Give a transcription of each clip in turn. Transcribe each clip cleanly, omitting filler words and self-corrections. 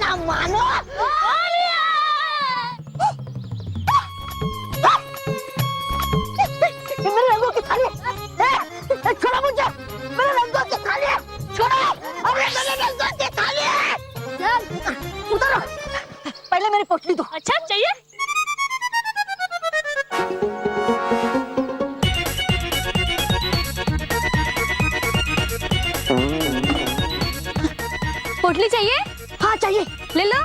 क्या मानो? मेरे रंगों की थाली, छोड़ो मुझे, मेरे रंगों की थाली, छोड़ो, अरे मेरे रंगों की थाली, उतारो, पहले मेरी पोटली दो। अच्छा चाहिए? पोटली चाहिए? हाँ चाहिए। ले लो।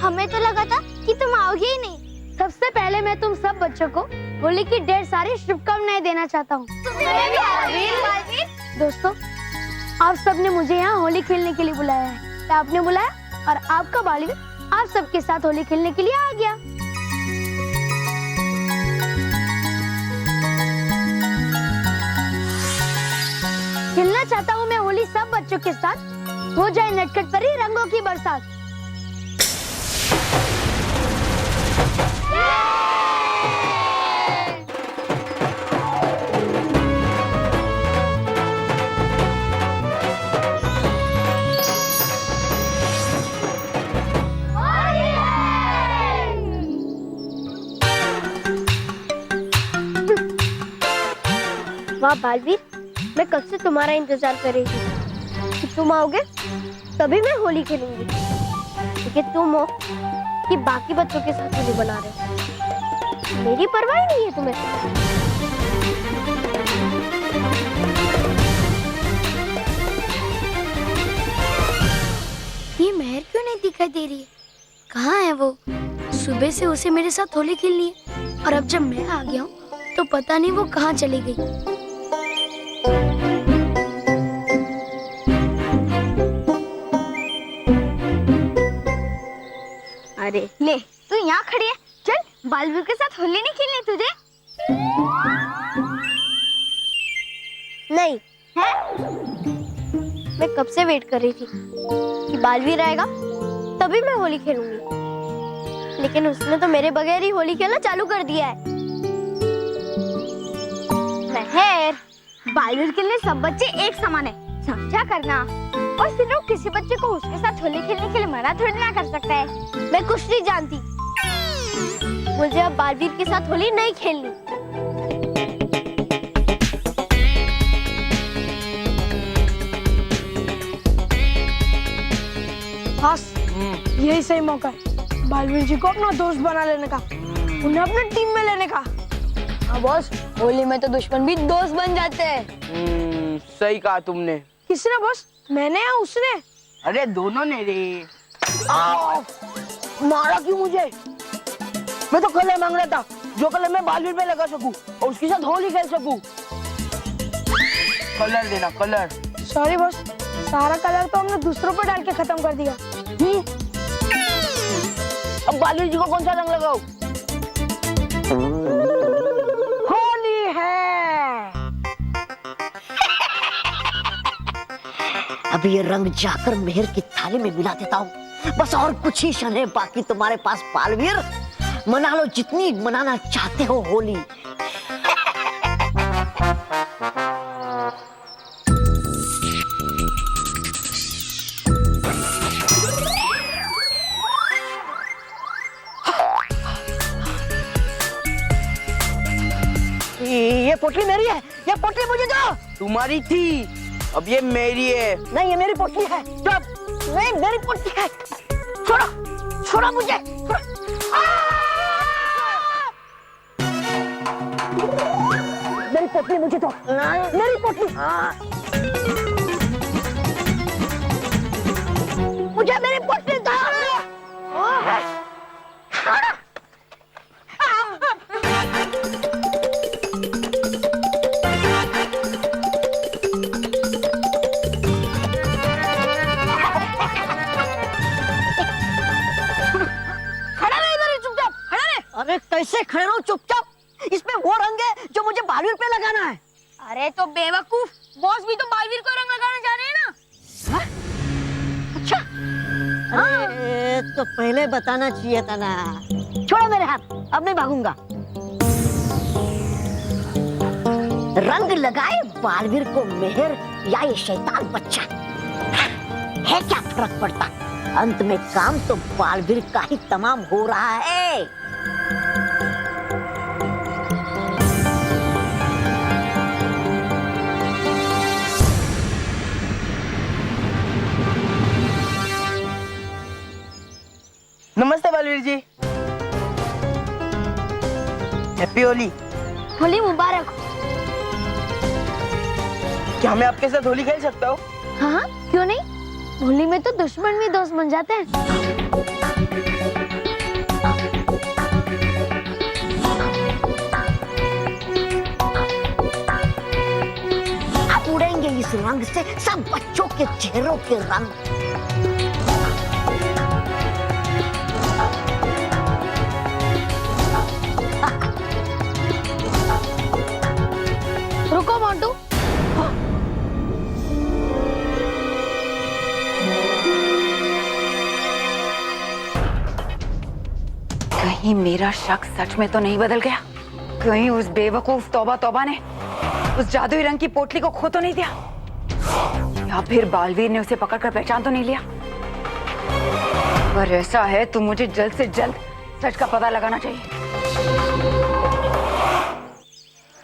हमें तो लगा था कि तुम आओगे ही नहीं। सबसे पहले मैं तुम सब बच्चों को होली की ढेर सारी शुभकामनाएं देना चाहता हूँ। दोस्तों, आप सबने मुझे यहाँ होली खेलने के लिए बुलाया है। आपने बुलाया और आपका बालवीर आप सबके साथ होली खेलने के लिए आ गया। खेलना चाहता हूँ मैं होली सब बच्चों के साथ। हो जाए नटखट परी रंगों की बरसात। वाह बालवीर, मैं कब से तुम्हारा इंतजार कर रही थी कि तुम आओगे तभी मैं होली खेलूंगी। क्योंकि तुम हो कि बाकी बच्चों के साथ होली बना रहे हो, मेरी परवाह ही नहीं है तुम्हें। ये मेहर क्यों नहीं दिखाई दे रही है? कहाँ है वो? सुबह से उसे मेरे साथ होली खेलनी है और अब जब मैं आ गया हूँ तो पता नहीं वो कहाँ चली गई। अरे ले, तू यहाँ खड़ी है, चल बालवीर के साथ होली नहीं खेलनी तुझे? नहीं है? मैं कब से वेट कर रही थी कि बालवीर आएगा तभी मैं होली खेलूंगी, लेकिन उसने तो मेरे बगैर ही होली खेलना चालू कर दिया है। महर, बालवीर के लिए सब बच्चे एक समान है, समझा करना। और सिर्फ किसी बच्चे को उसके साथ होली खेलने के लिए मना थोड़ी ना कर सकता है। मैं कुछ नहीं जानती, मुझे अब बालवीर के साथ होली नहीं खेलनी। बस यही सही मौका है बालवीर जी को अपना दोस्त बना लेने का, उन्हें अपने टीम में लेने का। हाँ बॉस, होली में तो दुश्मन भी दोस्त बन जाते हैं। सही कहा तुमने। किसने बॉस, मैंने या उसने? अरे दोनों ने रे। मारा क्यों मुझे? मैं तो कलर मांग रहा था, जो कलर मैं बालवीर पे लगा सकूं और उसके साथ होली खेल सकूं। कलर देना, कलर। सॉरी बॉस, सारा कलर तो हमने दूसरों पर डाल के खत्म कर दिया। अब बालवीर जी को कौन सा रंग लगाऊं? होली है। अभी ये रंग जाकर मेहर की थाली में मिला देता हूँ। बस और कुछ ही क्षण है बाकी तुम्हारे पास बालवीर। मना लो जितनी मनाना चाहते हो होली। ये पोटली मेरी है, ये पोटली मुझे दो। तुम्हारी थी, अब ये मेरी है। नहीं, ये मेरी पोटली है। नहीं, मेरी पोटली है। छोड़ो, छोड़ो मुझे। मेरी पोटली मुझे दो। मेरी पोटली। मुझे मेरी पोटली दो। अरे कैसे खड़े रहो चुपचाप? इसमें वो रंग है जो मुझे बालवीर पे लगाना है। अरे तो बेवकूफ, बॉस भी तो बालवीर को रंग लगाना चाह रहे हैं ना। अच्छा, अरे तो पहले बताना चाहिए था ना। छोड़ो मेरे हाथ, अब नहीं भागूंगा। रंग लगाए बालवीर को मेहर या ये शैतान बच्चा, है क्या फर्क पड़ता? अंत में काम तो बालवीर का ही तमाम हो रहा है। नमस्ते बालवीर जी। हैप्पी होली। होली मुबारक। क्या मैं आपके साथ होली खेल सकता हूँ? हाँ, क्यों नहीं? होली में तो दुश्मन भी दोस्त बन जाते हैं। अब उड़ेंगे इस रंग से सब बच्चों के चेहरों के रंग। रुको मोंटू। कहीं मेरा शक सच में तो नहीं बदल गया? कहीं उस बेवकूफ तौबा तौबा ने उस जादुई रंग की पोटली को खो तो नहीं दिया? या फिर बालवीर ने उसे पकड़कर पहचान तो नहीं लिया? अगर ऐसा है तो मुझे जल्द से जल्द सच का पता लगाना चाहिए।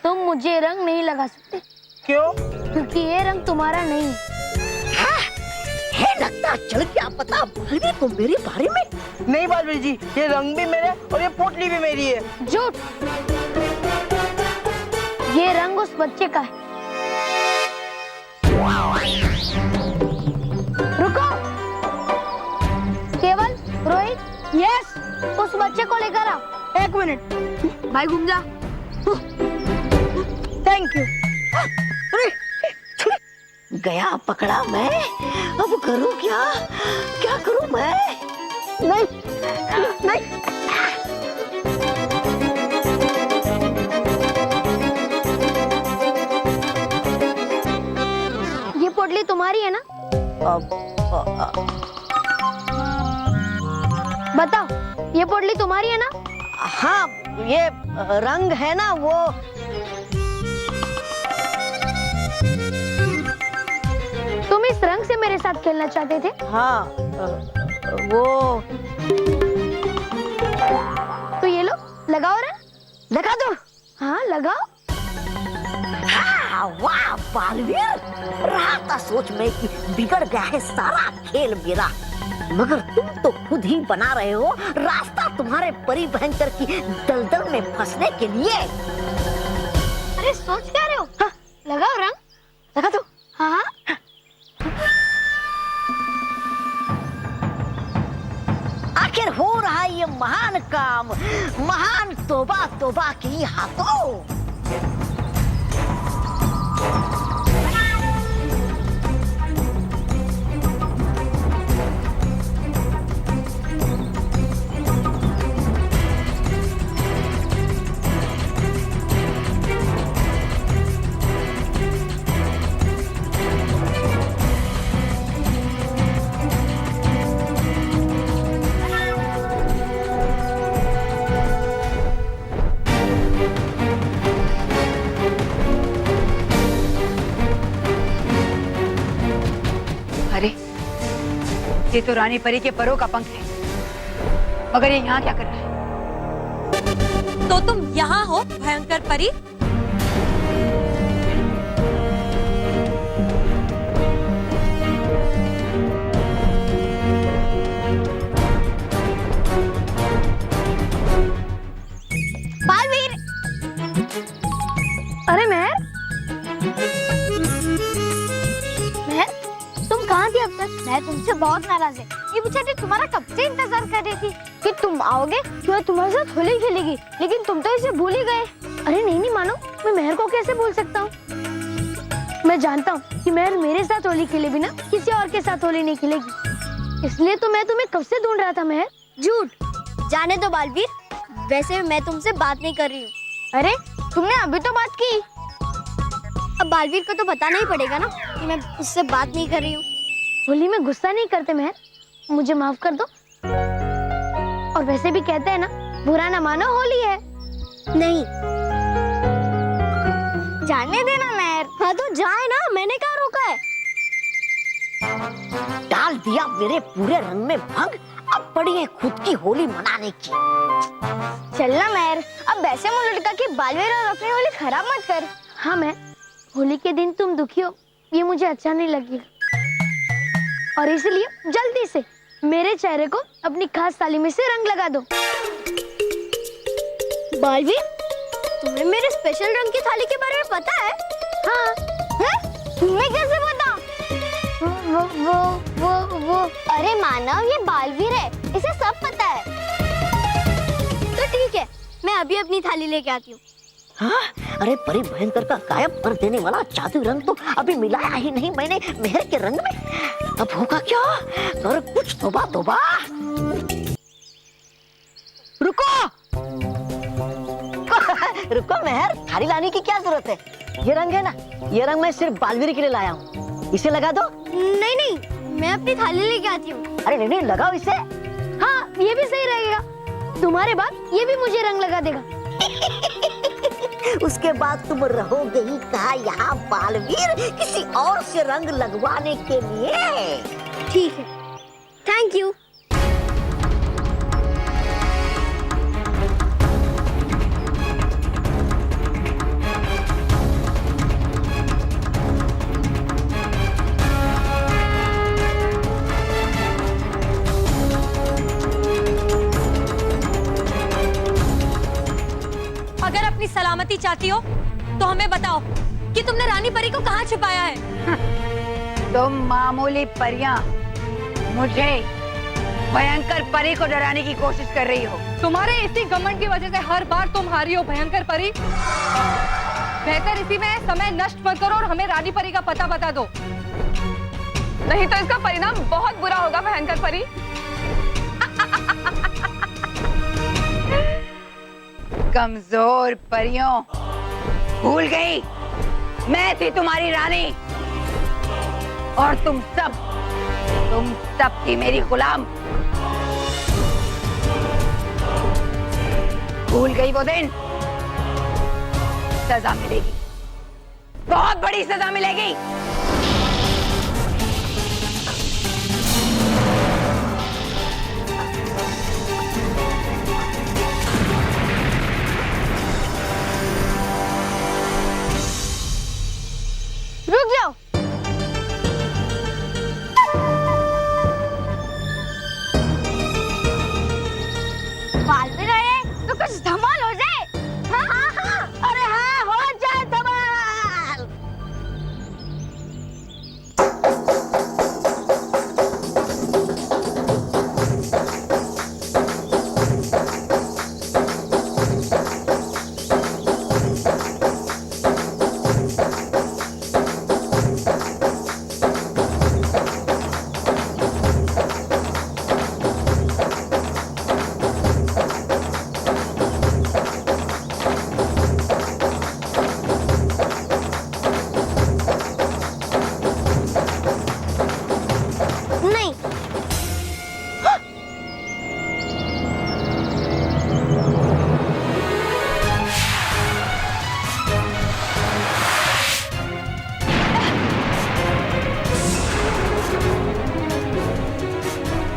तुम मुझे रंग नहीं लगा सकते। क्यों? क्योंकि ये रंग तुम्हारा नहीं। है लगता चल क्या पता बालवीर को मेरी बारे में। नहीं बालवीर जी, ये रंग भी मेरा है और ये पोटली भी मेरी है। झूठ। ये रंग उस बच्चे का है। रुको। केवल, रोहित, यस, उस बच्चे को लेकर आओ। एक मिनट। भाई घूम जा। Thank you. गया पकड़ा मैं, अब करूं क्या? क्या करूं मैं? नहीं, नहीं। पोटली तुम्हारी है ना? बताओ, ये पोटली तुम्हारी है ना? हाँ, ये रंग है ना वो। तुम इस रंग से मेरे साथ खेलना चाहते थे? हाँ, वो। तो ये लो, लगाओ रंग। लगा दो। हाँ, लगाओ। हाँ, वाह बालवीर, रहा था सोच में कि बिगड़ गया है सारा खेल मेरा, मगर तुम तो खुद ही बना रहे हो रास्ता तुम्हारे परी भयंकर की दलदल में फंसने के लिए। अरे सोच क्या रहे हो? हाँ, लगाओ रंग। लगा दो। हाँ हाँ। आखिर हो रहा है ये महान काम, महान तौबा तौबा की हाथों। अरे, ये तो रानी परी के परों का पंख है, मगर ये यहाँ क्या कर रहा है? तो तुम यहाँ हो भयंकर परी? बालवीर! अरे महर, महर, तुम कहाँ थी अब तक? मैं तुमसे बहुत नाराज है। ये बेचारी तुम्हारा कब से इंतजार कर रही थी कि तुम आओगे, तो तुम्हारे साथ होली खेलेगी, लेकिन तुम तो इसे भूल ही गए। अरे नहीं नहीं मानो, मैं महर को कैसे भूल सकता हूँ? मैं जानता हूँ कि महर मेरे साथ होली खेले बिना किसी और के साथ होली नहीं खेलेगी, इसलिए तो मैं तुम्हें कब से ढूंढ रहा था महर। झूठ, जाने दो बालवीर, वैसे मैं तुमसे बात नहीं कर रही हूँ। अरे तुमने अभी तो बात की। अब बालवीर को तो बताना ही पड़ेगा ना कि मैं उससे बात नहीं कर रही हूँ। होली में गुस्सा नहीं करते महर, मुझे माफ कर दो। और वैसे भी कहते हैं ना, बुरा ना मानो होली है। नहीं, जाने देना महर। हाँ तो जाए ना, मैंने कहाँ रोका है। डाल दिया मेरे पूरे रंग में भंग, अब पड़ी है खुद की होली मनाने की। चलना महर, अब वैसे मुंह लटका के बालवीर और अपनी होली खराब मत कर। हाँ महर, होली के दिन तुम दुखी हो ये मुझे अच्छा नहीं लगेगा, और इसलिए जल्दी से मेरे चेहरे को अपनी खास थाली में से रंग लगा दो। बालवीर, तुम्हें मेरे स्पेशल रंग की थाली के बारे में पता है? हाँ। हैं? तुम्हें कैसे पता? वो अरे मानव, ये बालवीर है, इसे सब पता है। तो ठीक है, मैं अभी अपनी थाली लेके आती हूँ। हाँ? अरे परी भयंकर का गायब कर देने वाला जादू रंग तो अभी मिलाया ही नहीं मैंने मेहर के रंग में। अब होगा क्या? कर कुछ तौबा तौबा। रुको रुको मेहर, थाली लाने की क्या जरूरत है? ये रंग है ना, ये रंग मैं सिर्फ बालवीर के लिए लाया हूँ, इसे लगा दो। नहीं नहीं, मैं अपनी थाली लेके आती हूँ। अरे नहीं नहीं, लगाओ इसे। हाँ, ये भी सही रहेगा। तुम्हारे बाद ये भी मुझे रंग लगा देगा। उसके बाद तुम रहोगे ही कहाँ यहाँ बालवीर, किसी और से रंग लगवाने के लिए। ठीक है, थैंक यू। अगर अपनी सलामती चाहती हो तो हमें बताओ कि तुमने रानी परी को कहाँ छिपाया है? तुम मामूली परियां मुझे भयंकर परी को डराने की कोशिश कर रही हो। तुम्हारे इसी घमंड की वजह से हर बार तुम हारी हो भयंकर परी। बेहतर इसी में समय नष्ट मत करो और हमें रानी परी का पता बता दो, नहीं तो इसका परिणाम बहुत बुरा होगा भयंकर परी। कमजोर परियों, भूल गई मैं थी तुम्हारी रानी। और तुम सब थी मेरी गुलाम। भूल गई वो दिन? सजा मिलेगी, बहुत बड़ी सजा मिलेगी। रुक जाओ। बालवीर आए तो कुछ धमाल हो जाए। हाँ हाँ हाँ, अरे हाँ, हो जाए धमाल। नहीं,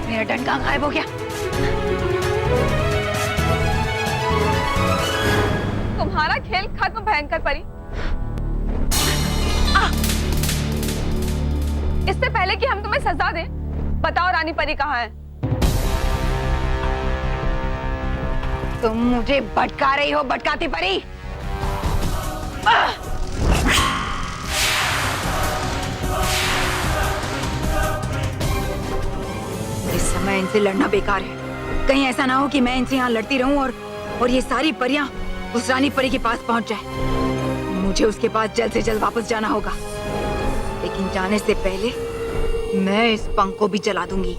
मेरा डंडा गायब हो गया। तुम्हारा खेल खत्म भयंकर परी। इससे पहले कि हम तुम्हें सजा दें, बताओ रानी परी कहाँ है? तुम मुझे भटका रही हो, भटकाती परी। इस समय इनसे लड़ना बेकार है। कहीं ऐसा ना हो कि मैं इनसे यहाँ लड़ती रहूं और ये सारी परियां उस रानी परी के पास पहुंच जाए। मुझे उसके पास जल्द से जल्द वापस जाना होगा, लेकिन जाने से पहले मैं इस पंख को भी जला दूंगी।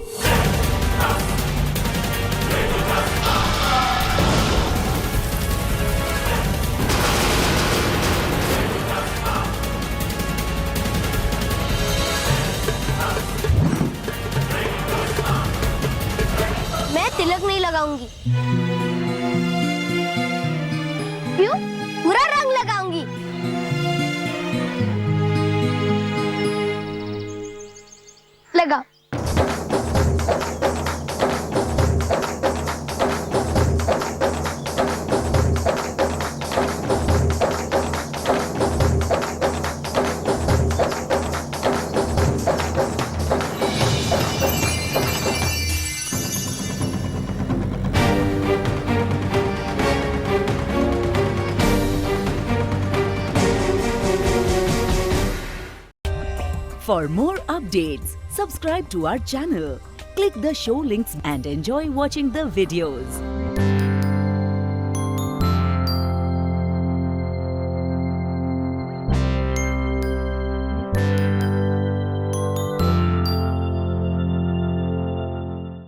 मैं तिलक नहीं लगाऊंगी। क्यों? पूरा रंग लगाऊंगी। लगा। For more updates, subscribe to our channel, click the show links and enjoy watching the videos.